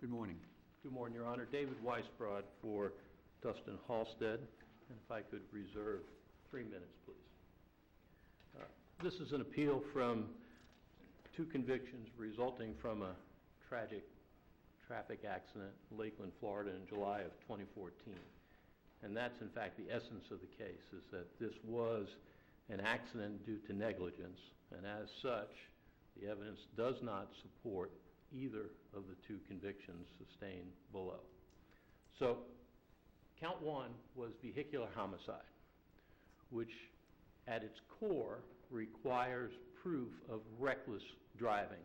Good morning. Good morning, Your Honor. David Weisbrod for Dustin Halstead. And if I could reserve 3 minutes, please. This is an appeal from 2 convictions resulting from a tragic traffic accident in Lakeland, Florida in July of 2014. And that's, in fact, the essence of the case, is that this was an accident due to negligence. And as such, the evidence does not support either of the 2 convictions sustained below. So, count 1 was vehicular homicide, which at its core requires proof of reckless driving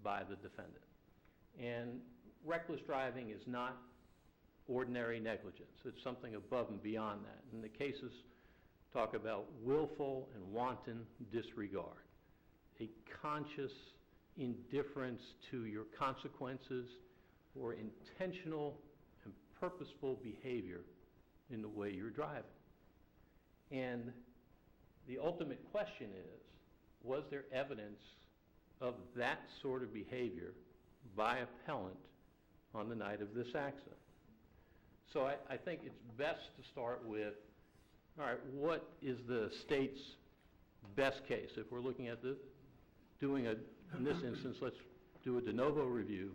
by the defendant. And reckless driving is not ordinary negligence. It's something above and beyond that. And the cases talk about willful and wanton disregard, a conscious indifference to your consequences, or intentional and purposeful behavior in the way you're driving. And the ultimate question is, was there evidence of that sort of behavior by appellant on the night of this accident? So I think it's best to start with, all right, what is the state's best case? If we're looking at in this instance, let's do a de novo review,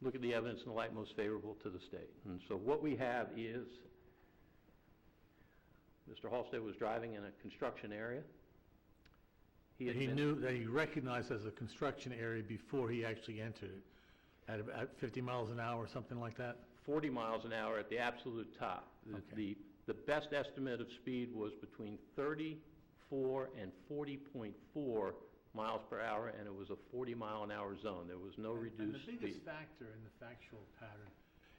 look at the evidence in the light most favorable to the state. And so what we have is Mr. Halstead was driving in a construction area. He knew that he recognized as a construction area before he actually entered it, at about 50 miles an hour or something like that? 40 miles an hour at the absolute top. Okay. The best estimate of speed was between 34 and 40.4 miles per hour, and it was a 40-mile-an-hour zone. There was no reduced speed. And the biggest factor in the factual pattern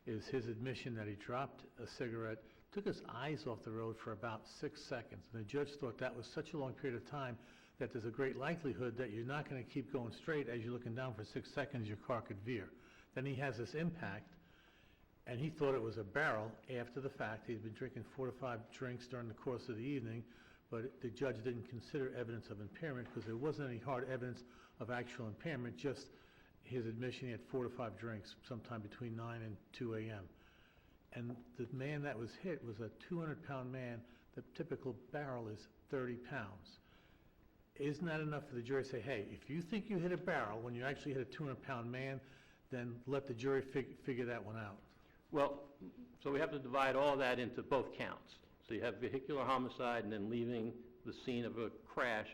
is his admission that he dropped a cigarette, took his eyes off the road for about 6 seconds. And the judge thought that was such a long period of time that there's a great likelihood that you're not going to keep going straight. As you're looking down for 6 seconds, your car could veer. Then he has this impact, and he thought it was a barrel after the fact. He'd been drinking 4 to 5 drinks during the course of the evening, but the judge didn't consider evidence of impairment because there wasn't any hard evidence of actual impairment, just his admission he had 4 to 5 drinks sometime between 9 and 2 a.m. And the man that was hit was a 200-pound man. The typical barrel is 30 pounds. Isn't that enough for the jury to say, hey, if you think you hit a barrel when you actually hit a 200-pound man, then let the jury figure that one out? Well, so we have to divide all that into both counts. So you have vehicular homicide and then leaving the scene of a crash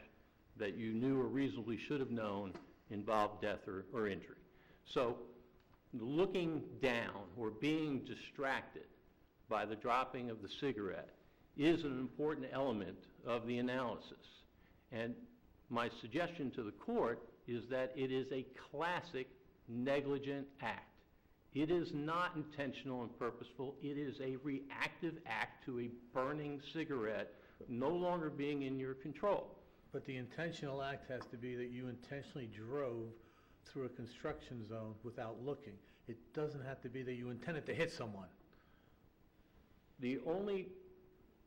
that you knew or reasonably should have known involved death or injury. So looking down or being distracted by the dropping of the cigarette is an important element of the analysis. And my suggestion to the court is that it is a classic negligent act. It is not intentional and purposeful. It is a reactive act to a burning cigarette no longer being in your control. But the intentional act has to be that you intentionally drove through a construction zone without looking. It doesn't have to be that you intended to hit someone. The only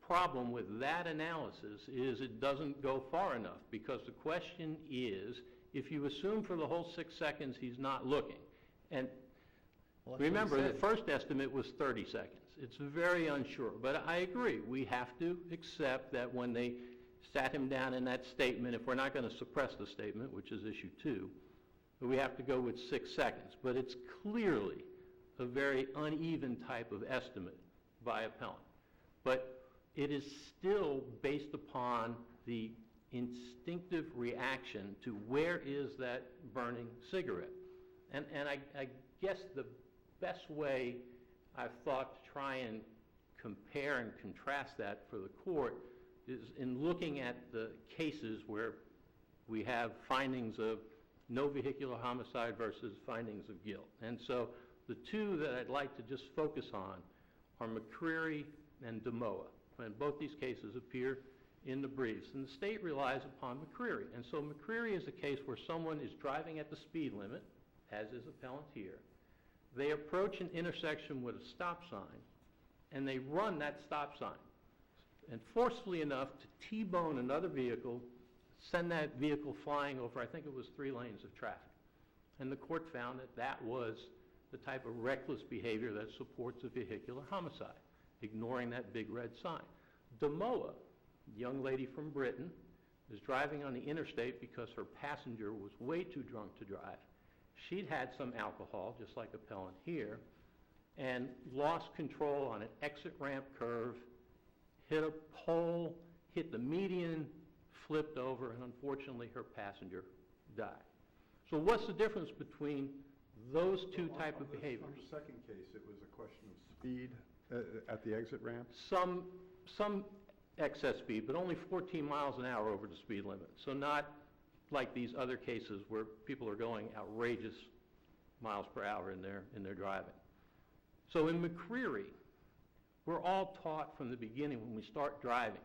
problem with that analysis is it doesn't go far enough, because the question is, if you assume for the whole 6 seconds he's not looking, and remember, the first estimate was 30 seconds. It's very unsure, but I agree. We have to accept that when they sat him down in that statement, if we're not going to suppress the statement, which is issue 2, we have to go with 6 seconds. But it's clearly a very uneven type of estimate by appellant. But it is still based upon the instinctive reaction to where is that burning cigarette. And I guess the best way I've thought to try and compare and contrast that for the court is in looking at the cases where we have findings of no vehicular homicide versus findings of guilt. And so the 2 that I'd like to just focus on are McCreary and Demoa. And both these cases appear in the briefs. And the state relies upon McCreary. And so McCreary is a case where someone is driving at the speed limit, as is appellant here. They approach an intersection with a stop sign, and they run that stop sign, and forcefully enough to T-bone another vehicle, send that vehicle flying over, I think it was 3 lanes of traffic. And the court found that that was the type of reckless behavior that supports a vehicular homicide, ignoring that big red sign. Demoa, young lady from Britain, is driving on the interstate because her passenger was way too drunk to drive. She'd had some alcohol, just like appellant here, and lost control on an exit ramp curve, hit a pole, hit the median, flipped over, and unfortunately her passenger died. So what's the difference between those two type of behaviors? On the second case, it was a question of speed at the exit ramp? Some excess speed, but only 14 miles an hour over the speed limit. So not like these other cases where people are going outrageous miles per hour in their driving. So in McCreary, we're all taught from the beginning when we start driving,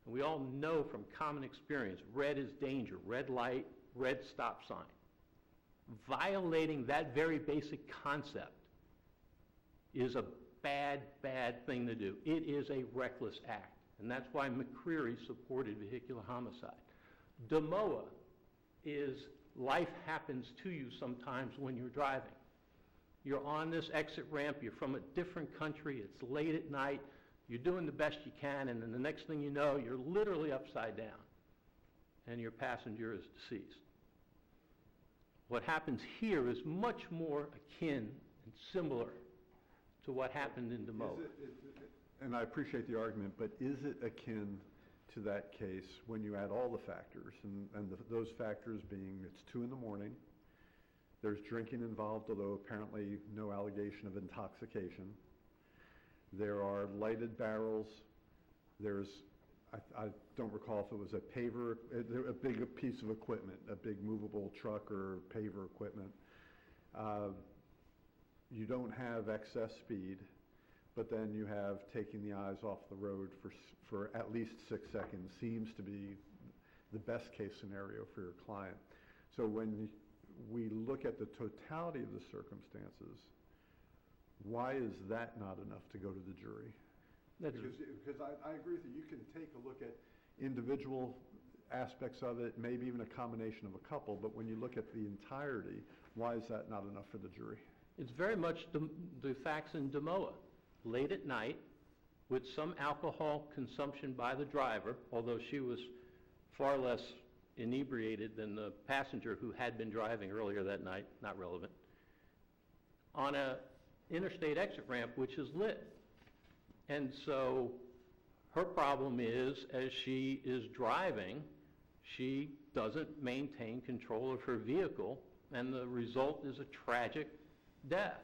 and we all know from common experience, red is danger, red light, red stop sign. Violating that very basic concept is a bad, bad thing to do. It is a reckless act, and that's why McCreary supported vehicular homicide. Demoa is life happens to you sometimes when you're driving. You're on this exit ramp, you're from a different country, it's late at night, you're doing the best you can, and then the next thing you know, you're literally upside down, and your passenger is deceased. What happens here is much more akin and similar to what happened in Demoa. And I appreciate the argument, but is it akin to that case when you add all the factors, and those factors being it's 2 in the morning, there's drinking involved, although apparently no allegation of intoxication. There are lighted barrels. There's, I don't recall if it was a paver, a big piece of equipment, a big movable truck or paver equipment. You don't have excess speed, but then you have taking the eyes off the road for at least 6 seconds seems to be the best case scenario for your client. So when we look at the totality of the circumstances, why is that not enough to go to the jury? Because I agree with you. You can take a look at individual aspects of it, maybe even a combination of a couple, but when you look at the entirety, why is that not enough for the jury? It's very much the facts in Demoa. Late at night, with some alcohol consumption by the driver, although she was far less inebriated than the passenger who had been driving earlier that night, not relevant, on a interstate exit ramp which is lit. And so her problem is, as she is driving, she doesn't maintain control of her vehicle, and the result is a tragic death.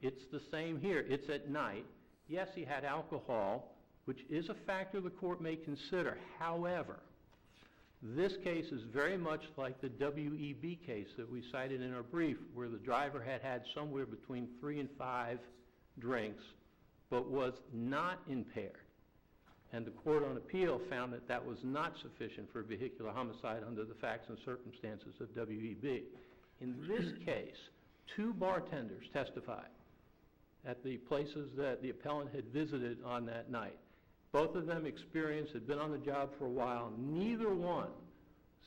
It's the same here. It's at night. Yes, he had alcohol, which is a factor the court may consider. However, this case is very much like the WEB case that we cited in our brief, where the driver had had somewhere between 3 and 5 drinks, but was not impaired. And the court on appeal found that that was not sufficient for vehicular homicide under the facts and circumstances of WEB. In this case, 2 bartenders testified at the places that the appellant had visited on that night. Both of them experienced, had been on the job for a while. Neither one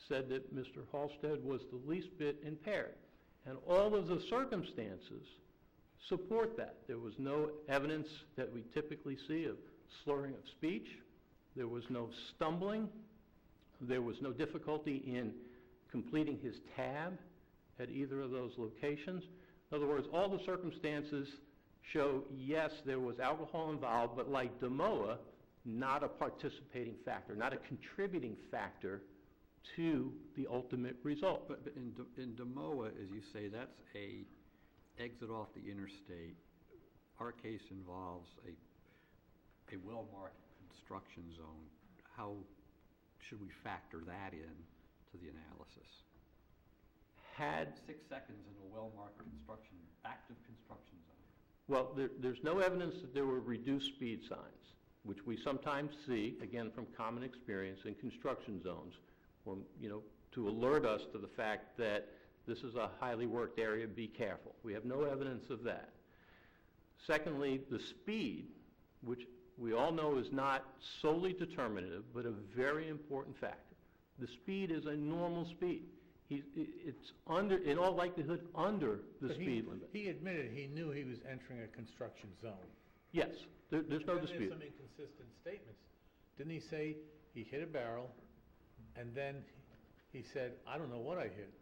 said that Mr. Halstead was the least bit impaired. And all of the circumstances support that. There was no evidence that we typically see of slurring of speech. There was no stumbling. There was no difficulty in completing his tab at either of those locations. In other words, all the circumstances show, yes, there was alcohol involved, but like Demoa, not a participating factor, not a contributing factor to the ultimate result. But in Demoa, as you say, that's a exit off the interstate. Our case involves a well-marked construction zone. How should we factor that in to the analysis? Had 6 seconds in a well-marked active construction zone. Well, there's no evidence that there were reduced speed signs, which we sometimes see, again, from common experience in construction zones, or, to alert us to the fact that this is a highly worked area, be careful. We have no evidence of that. Secondly, the speed, which we all know is not solely determinative, but a very important factor. The speed is a normal speed. It's under, in all likelihood, under the But speed limit. He admitted he knew he was entering a construction zone. Yes, there's no And then dispute. there's some inconsistent statements. Didn't he say he hit a barrel, and then he said, I don't know what I hit?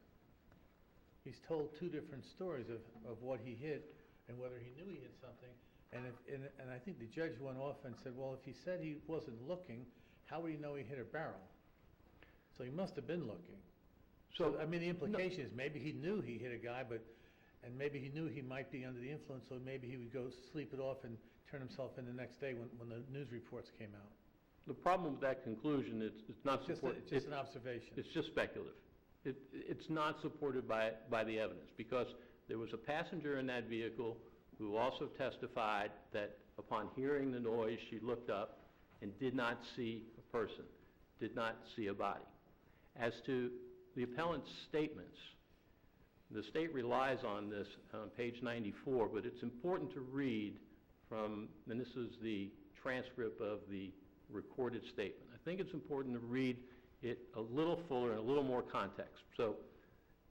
He's told two different stories of what he hit and whether he knew he hit something. And I think the judge went off and said, well, if he said he wasn't looking, how would he know he hit a barrel? So he must have been looking. So, I mean, the implication is maybe he knew he hit a guy, and maybe he knew he might be under the influence, so maybe he would go sleep it off and turn himself in the next day when the news reports came out. The problem with that conclusion, it's not supported. It's just an observation. It's just speculative. It's not supported by the evidence, because there was a passenger in that vehicle who also testified that upon hearing the noise, she looked up and did not see a person, did not see a body. As to the appellant's statements, the state relies on this on page 94, but it's important to read from, and this is the transcript of the recorded statement. I think it's important to read it a little fuller and a little more context. So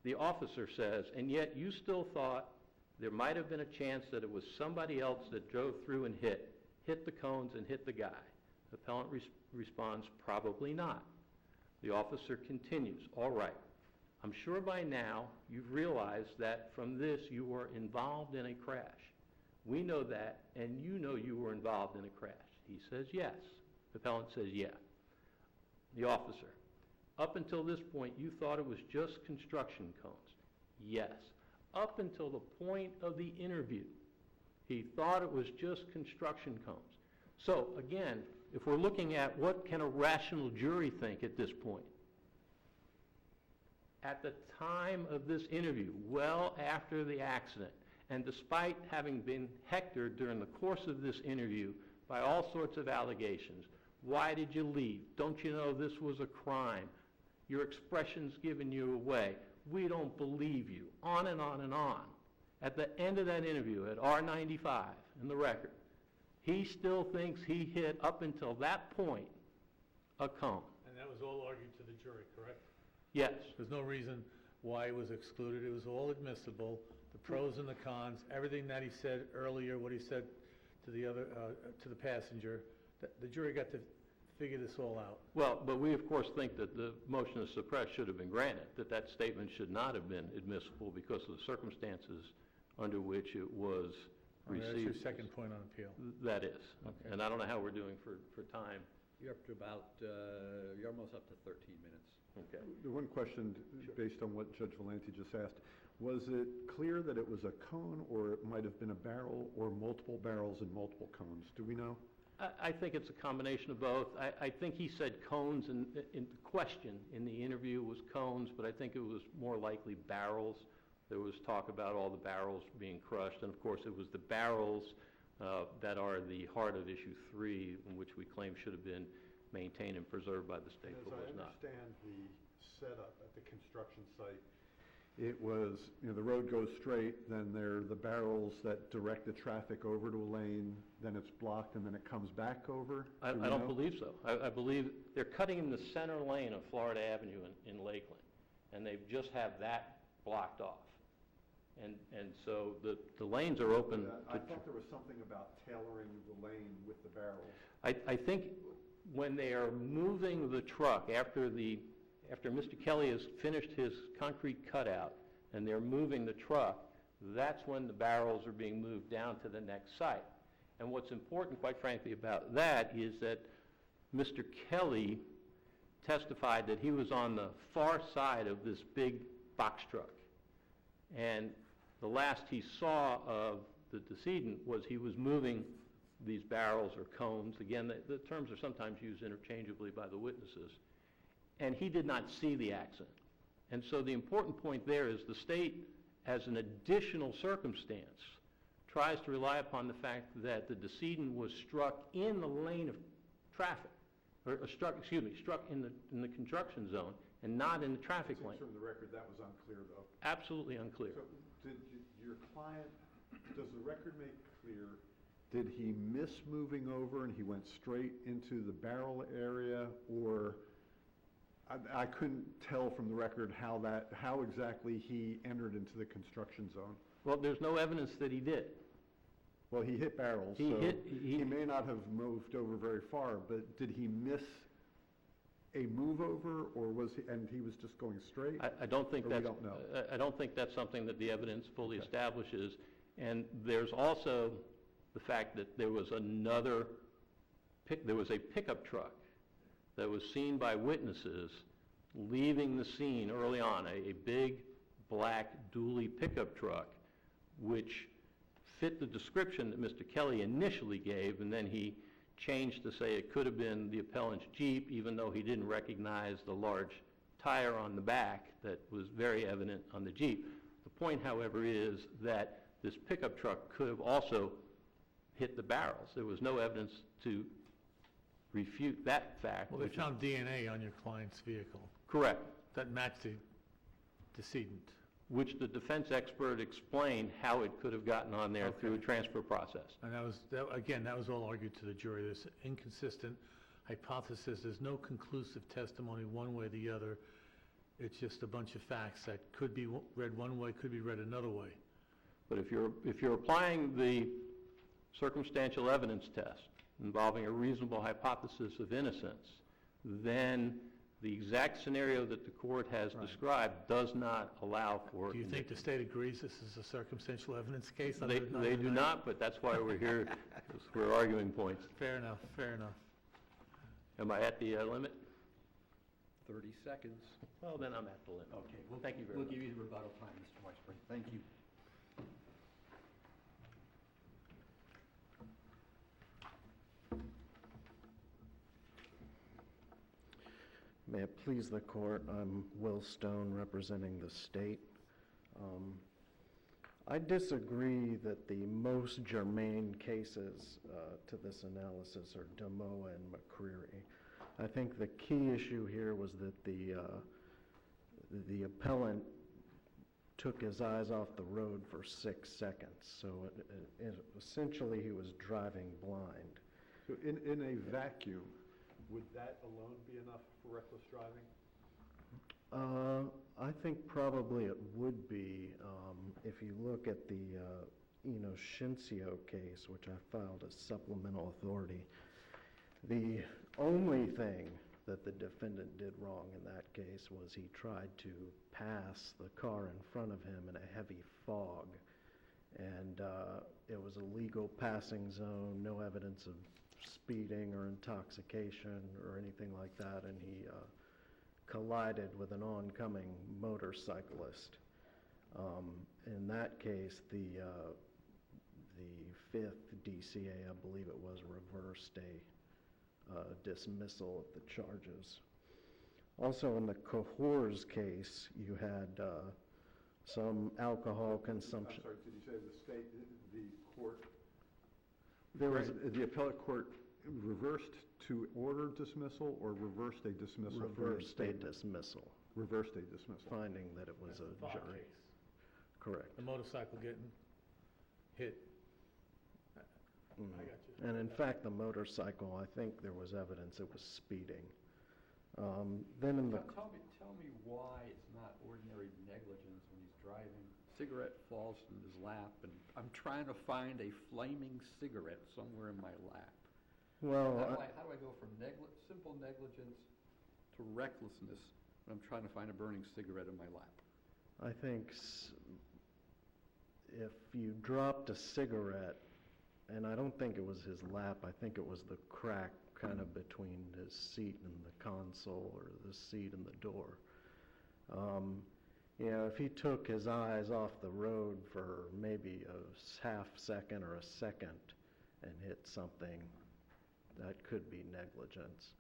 the officer says, and yet you still thought there might have been a chance that it was somebody else that drove through and hit the cones and hit the guy. The appellant responds, probably not. The officer continues, all right, I'm sure by now you've realized that from this you were involved in a crash. We know that, and you know you were involved in a crash. He says yes. The appellant says yeah. The officer, up until this point you thought it was just construction cones. Yes. Up until the point of the interview, he thought it was just construction cones. So again, if we're looking at what can a rational jury think at this point, at the time of this interview, well after the accident, and despite having been hectored during the course of this interview by all sorts of allegations, why did you leave? Don't you know this was a crime? Your expression's giving you away. We don't believe you. On and on and on. At the end of that interview, at R95 in the record, he still thinks he hit, up until that point, a cone. And that was all argued to the jury, correct? Yes. There's no reason why it was excluded. It was all admissible, the pros and the cons, everything that he said earlier, what he said to the other, to the passenger. The jury got to figure this all out. Well, but we of course think that the motion to suppress should have been granted, that statement should not have been admissible because of the circumstances under which it was received. That's your second point on appeal. That is. Okay. And I don't know how we're doing for time. You're up to about, you're almost up to 13 minutes. Okay. The one question, based on what Judge Valenti just asked, was it clear that it was a cone, or it might have been a barrel, or multiple barrels and multiple cones? Do we know? I think it's a combination of both. I think he said cones, and in the question in the interview was cones, but I think it was more likely barrels. There was talk about all the barrels being crushed, and of course it was the barrels that are the heart of issue 3, in which we claim should have been maintained and preserved by the state, but was not. As I understand the setup at the construction site, it was, the road goes straight, then there are the barrels that direct the traffic over to a lane, then it's blocked, and then it comes back over? I don't believe so. I believe they're cutting in the center lane of Florida Avenue in Lakeland, and they just have that blocked off. And so the lanes are open. I thought there was something about tailoring the lane with the barrels. I think when they are moving the truck after Mr. Kelly has finished his concrete cutout and they're moving the truck, that's when the barrels are being moved down to the next site. And what's important, quite frankly, about that is that Mr. Kelly testified that he was on the far side of this big box truck. And the last he saw of the decedent was he was moving these barrels or cones. Again, the terms are sometimes used interchangeably by the witnesses. And he did not see the accident. And so the important point there is the state, as an additional circumstance, tries to rely upon the fact that the decedent was struck in the lane of traffic, or struck in the construction zone and not in the traffic lane. From the record, that was unclear, though. Absolutely unclear. So did your client, does the record make clear, did he miss moving over and he went straight into the barrel area, or I couldn't tell from the record how exactly he entered into the construction zone. Well, there's no evidence that he did. Well, he hit barrels, He so hit- he may not have moved over very far, but did he miss a move over, or and he was just going straight? I don't think Or we that's... don't know. I don't think that's something that the evidence fully Okay. establishes. And there's also the fact that there was a pickup truck that was seen by witnesses leaving the scene early on, a big black dually pickup truck, which fit the description that Mr. Kelly initially gave, and then he changed to say it could have been the appellant's Jeep, even though he didn't recognize the large tire on the back that was very evident on the Jeep. The point, however, is that this pickup truck could have also hit the barrels. There was no evidence to refute that fact. Well, they which is- found DNA on your client's vehicle Correct, that matched the decedent. which the defense expert explained how it could have gotten on there through a Okay. transfer process. And that was all argued to the jury. There's inconsistent hypothesis. There's no conclusive testimony one way or the other. It's just a bunch of facts that could be read one way, could be read another way. But if you're applying the circumstantial evidence test involving a reasonable hypothesis of innocence, then the exact scenario that the court has Right. described does not allow for... Do you think the state agrees this is a circumstantial evidence case? They do not, but that's why we're here, because we're arguing points. Fair enough, fair enough. Am I at the limit? 30 seconds. Well, then I'm at the limit. Okay, Thank you very much. We'll give you the rebuttal time, Mr. Weisbrod. Thank you. May it please the court, I'm Will Stone representing the state. I disagree that the most germane cases to this analysis are Damoa and McCreary. I think the key issue here was that the appellant took his eyes off the road for 6 seconds, so essentially he was driving blind. So in a vacuum, would that alone be enough for reckless driving? I think probably it would be. If you look at the Inocencio case, which I filed as supplemental authority, the only thing that the defendant did wrong in that case was he tried to pass the car in front of him in a heavy fog, and it was a legal passing zone, no evidence of speeding or intoxication or anything like that, and he collided with an oncoming motorcyclist. In that case, the fifth DCA, I believe it was, reversed a dismissal of the charges. Also in the Cahors case, you had some alcohol consumption. I'm sorry, did you say the state, the court? There was The appellate court reversed to order dismissal or reversed a dismissal? for reversed a reinstatement? dismissal, Reversed a dismissal. finding that it was That's the a Fogg jury. case. Correct. The motorcycle getting hit. Mhm. I got you. And in fact, the motorcycle, I think there was evidence it was speeding. Then in the, Tell me why it's not ordinary negligence when he's driving. Cigarette falls in his lap, and I'm trying to find a flaming cigarette somewhere in my lap. well, How do I go from simple negligence to recklessness when I'm trying to find a burning cigarette in my lap? I think if you dropped a cigarette, and I don't think it was his lap, I think it was the crack kind of between his seat and the console, or the seat and the door. If he took his eyes off the road for maybe a half second or a second and hit something, that could be negligence.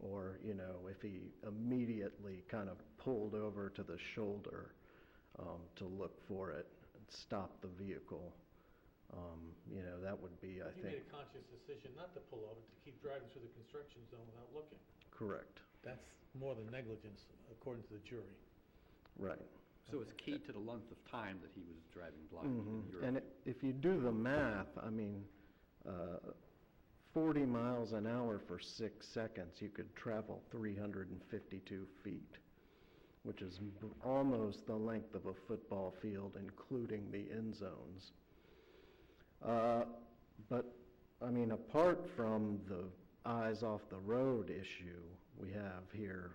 Or, if he immediately kind of pulled over to the shoulder to look for it and stop the vehicle, that would be, I He think, made a conscious decision not to pull over, to keep driving through the construction zone without looking. correct. That's more than negligence, according to the jury. Right. So it's key to the length of time that he was driving blind in Mhm. Europe. And if you do the math, 40 miles an hour for 6 seconds, you could travel 352 feet, which is almost the length of a football field, including the end zones. But, I mean, apart from the eyes off the road issue, we have here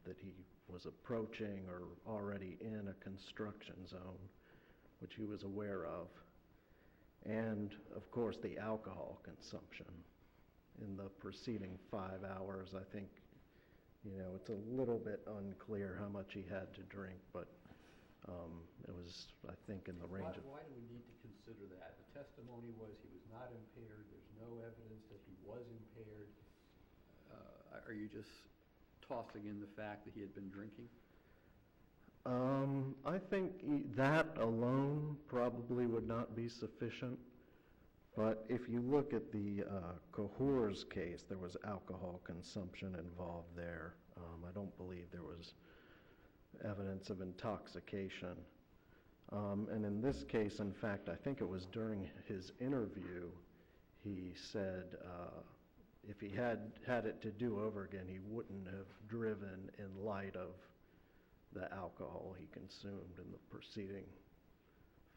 that he was approaching or already in a construction zone, which he was aware of. And, of course, the alcohol consumption. In the preceding 5 hours, I think, you know, it's a little bit unclear how much he had to drink, but it was, I think, in the range of... Why do we need to consider that? The testimony was he was not impaired. There's no evidence that he was impaired. Are you just tossing in the fact that he had been drinking? I think that alone probably would not be sufficient, but if you look at the Cahors case, there was alcohol consumption involved there. I don't believe there was evidence of intoxication. And in this case, in fact, I think it was during his interview, he said if he had it to do over again, he wouldn't have driven in light of the alcohol he consumed in the preceding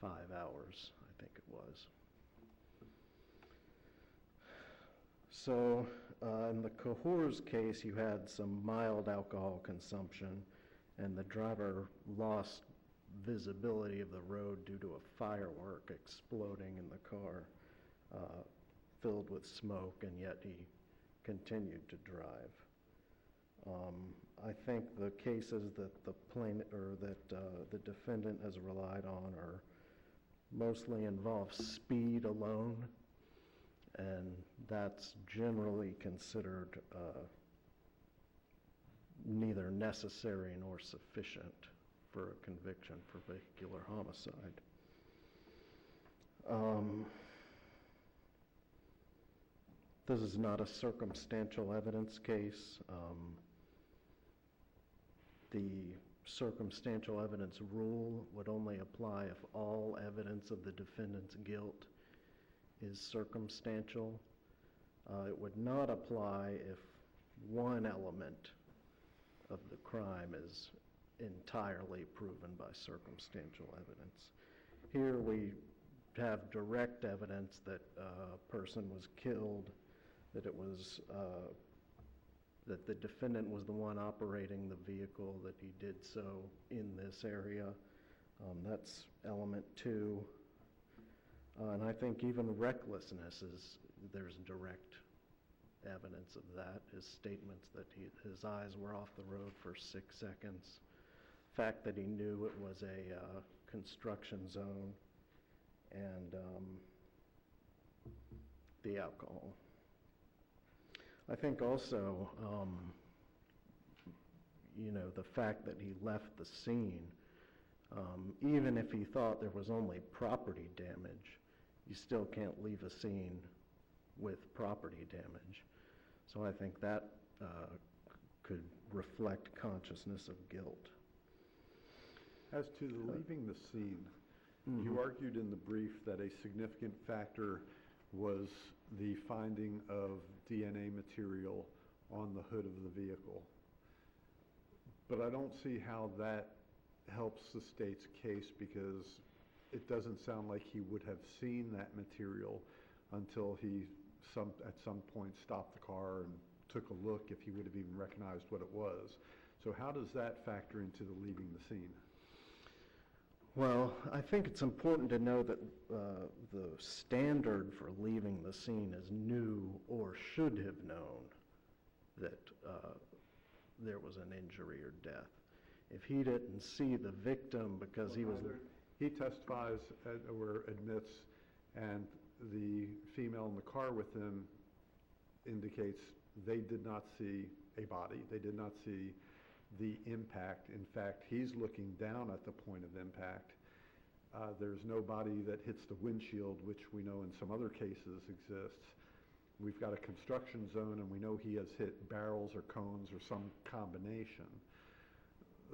5 hours, I think it was. So in the Cahors case, you had some mild alcohol consumption, and the driver lost visibility of the road due to a firework exploding in the car, filled with smoke, and yet he continued to drive. I think the cases that the defendant has relied on are mostly involve speed alone, and that's generally considered neither necessary nor sufficient for a conviction for vehicular homicide. This is not a circumstantial evidence case. The circumstantial evidence rule would only apply if all evidence of the defendant's guilt is circumstantial. It would not apply if one element of the crime is entirely proven by circumstantial evidence. Here we have direct evidence that a person was killed, that it was that the defendant was the one operating the vehicle, that he did so in this area. That's element 2. And I think even recklessness there's direct evidence of that. His statements that his eyes were off the road for 6 seconds. Fact that he knew it was a construction zone, and the alcohol. I think also, you know, the fact that he left the scene, even if he thought there was only property damage, you still can't leave a scene with property damage. So I think that could reflect consciousness of guilt. As to the leaving the scene, you argued in the brief that a significant factor was the finding of DNA material on the hood of the vehicle. But I don't see how that helps the state's case, because it doesn't sound like he would have seen that material until he at some point stopped the car and took a look, if he would have even recognized what it was. So how does that factor into the leaving the scene? Well, I think it's important to know that the standard for leaving the scene is knew or should have known that there was an injury or death. If he didn't see the victim because he was... He testifies or admits, and the female in the car with him indicates they did not see a body. They did not see the impact. In fact, he's looking down at the point of impact. There's no body that hits the windshield, which we know in some other cases exists. We've got a construction zone, and we know he has hit barrels or cones or some combination.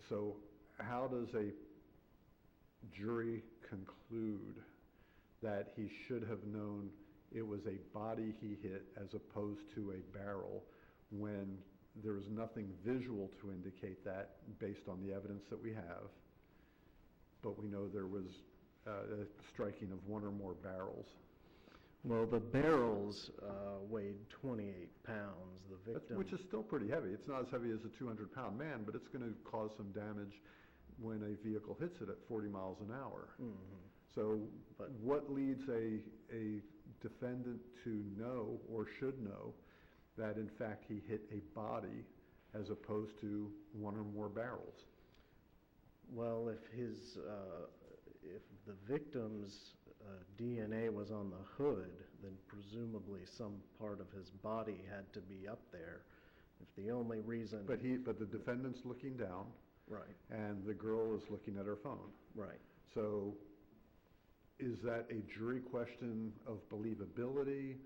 So how does a jury conclude that he should have known it was a body he hit as opposed to a barrel, when there was nothing visual to indicate that based on the evidence that we have. But we know there was a striking of one or more barrels. Well, the barrels weighed 28 pounds. The victim... Which is still pretty heavy. It's not as heavy as a 200-pound man, but it's going to cause some damage when a vehicle hits it at 40 miles an hour. Mhm. So what leads a defendant to know or should know that in fact he hit a body as opposed to one or more barrels? Well, if the victim's DNA was on the hood, then presumably some part of his body had to be up there. If the only reason... But the defendant's looking down. Right. And the girl is looking at her phone. Right. So is that a jury question of believability,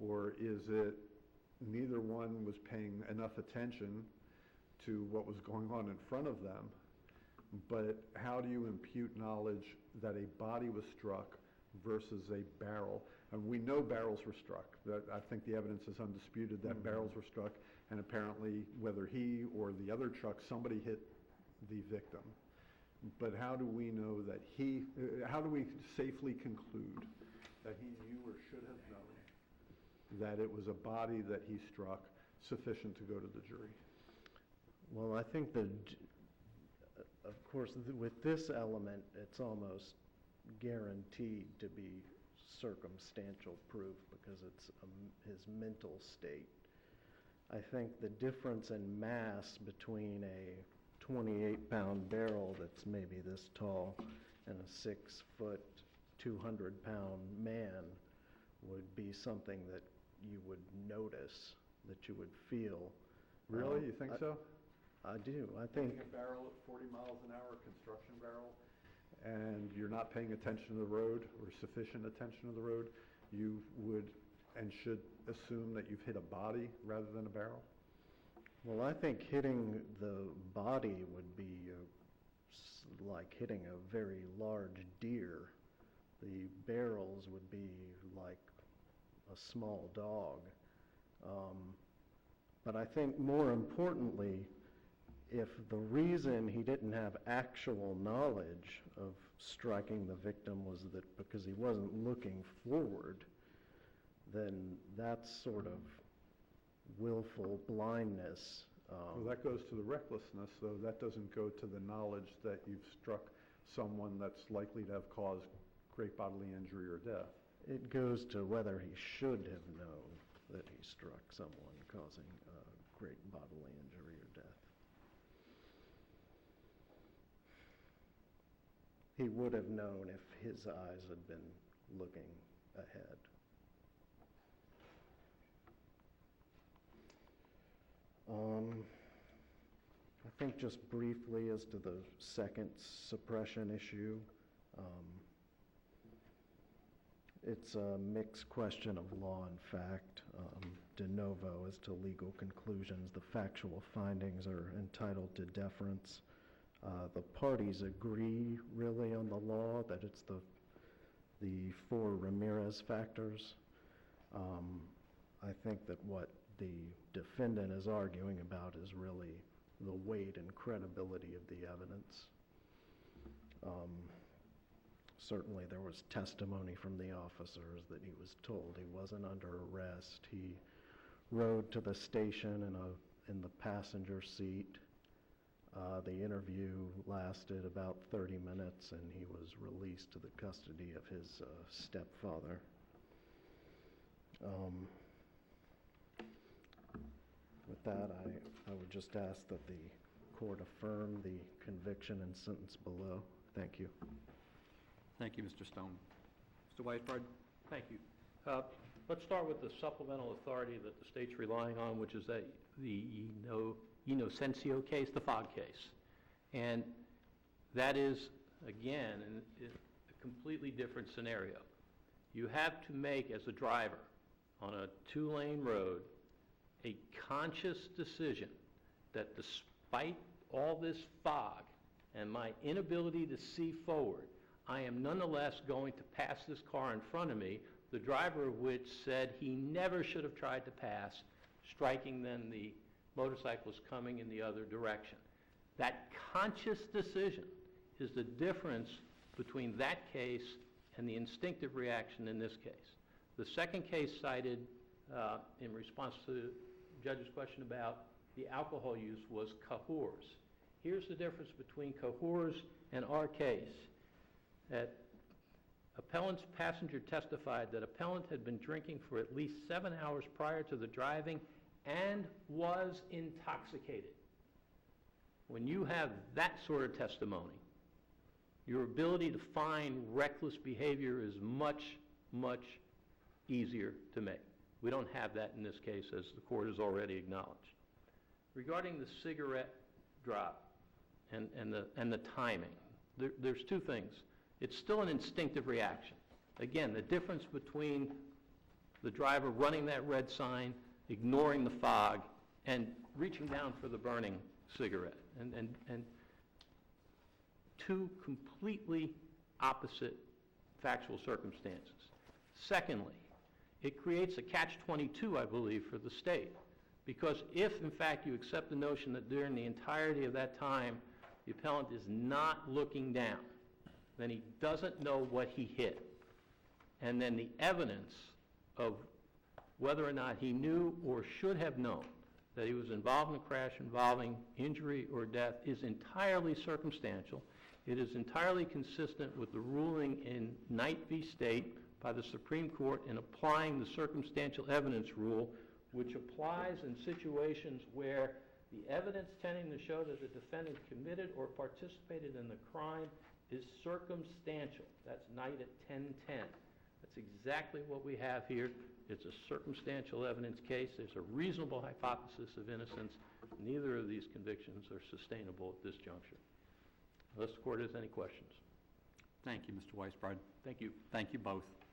or is it neither one was paying enough attention to what was going on in front of them? But how do you impute knowledge that a body was struck versus a barrel? And we know barrels were struck. I think the evidence is undisputed that barrels were struck, and apparently whether he or the other truck, somebody hit the victim. But how do we know that how do we safely conclude that he knew or should have known that it was a body that he struck sufficient to go to the jury? Well, I think of course, with this element, it's almost guaranteed to be circumstantial proof because it's his mental state. I think the difference in mass between a 28-pound barrel that's maybe this tall and a 6-foot, 200-pound man would be something that you would notice, that you would feel. Really? You think so? I do. I think... Taking a barrel at 40 miles an hour, a construction barrel, and you're not paying attention to the road or sufficient attention to the road, you would and should assume that you've hit a body rather than a barrel? Well, I think hitting the body would be like hitting a very large deer. The barrels would be like a small dog. But I think more importantly, if the reason he didn't have actual knowledge of striking the victim was that because he wasn't looking forward, then that's sort of willful blindness. Well, that goes to the recklessness, though. That doesn't go to the knowledge that you've struck someone that's likely to have caused great bodily injury or death. It goes to whether he should have known that he struck someone causing great bodily injury or death. He would have known if his eyes had been looking ahead. I think just briefly as to the second suppression issue, it's a mixed question of law and fact, de novo as to legal conclusions. The factual findings are entitled to deference. The parties agree really on the law that it's the 4 Ramirez factors. I think that what the defendant is arguing about is really the weight and credibility of the evidence. Certainly there was testimony from the officers that he was told he wasn't under arrest. He rode to the station in the passenger seat. The interview lasted about 30 minutes and he was released to the custody of his stepfather. With that, I would just ask that the court affirm the conviction and sentence below. Thank you. Thank you, Mr. Stone. Mr. Weisbrod? Thank you. Let's start with the supplemental authority that the state's relying on, which is the Inocencio case, the Fogg case. And that is, again, a completely different scenario. You have to make, as a driver on a 2-lane road, a conscious decision that despite all this fog and my inability to see forward, I am nonetheless going to pass this car in front of me the driver of which said he never should have tried to pass, striking then the motorcyclist coming in the other direction. That conscious decision is the difference between that case and the instinctive reaction in this case. The second case cited in response to the judge's question about the alcohol use was Cahors. Here's the difference between Cahors and our case. That appellant's passenger testified that appellant had been drinking for at least 7 hours prior to the driving and was intoxicated. When you have that sort of testimony, your ability to find reckless behavior is much, much easier to make. We don't have that in this case, as the court has already acknowledged. Regarding the cigarette drop and the timing, there's two things. It's still an instinctive reaction. Again, the difference between the driver running that red sign, ignoring the fog, and reaching down for the burning cigarette. And two completely opposite factual circumstances. Secondly, it creates a catch-22, I believe, for the state. Because if, in fact, you accept the notion that during the entirety of that time, the appellant is not looking down, then he doesn't know what he hit. And then the evidence of whether or not he knew or should have known that he was involved in a crash involving injury or death is entirely circumstantial. It is entirely consistent with the ruling in Knight v. State by the Supreme Court in applying the circumstantial evidence rule, which applies in situations where the evidence tending to show that the defendant committed or participated in the crime is circumstantial. That's Knight at 1010. That's exactly what we have here. It's a circumstantial evidence case. There's a reasonable hypothesis of innocence. Neither of these convictions are sustainable at this juncture. Unless the court has any questions. Thank you, Mr. Weisbrod. Thank you. Thank you both.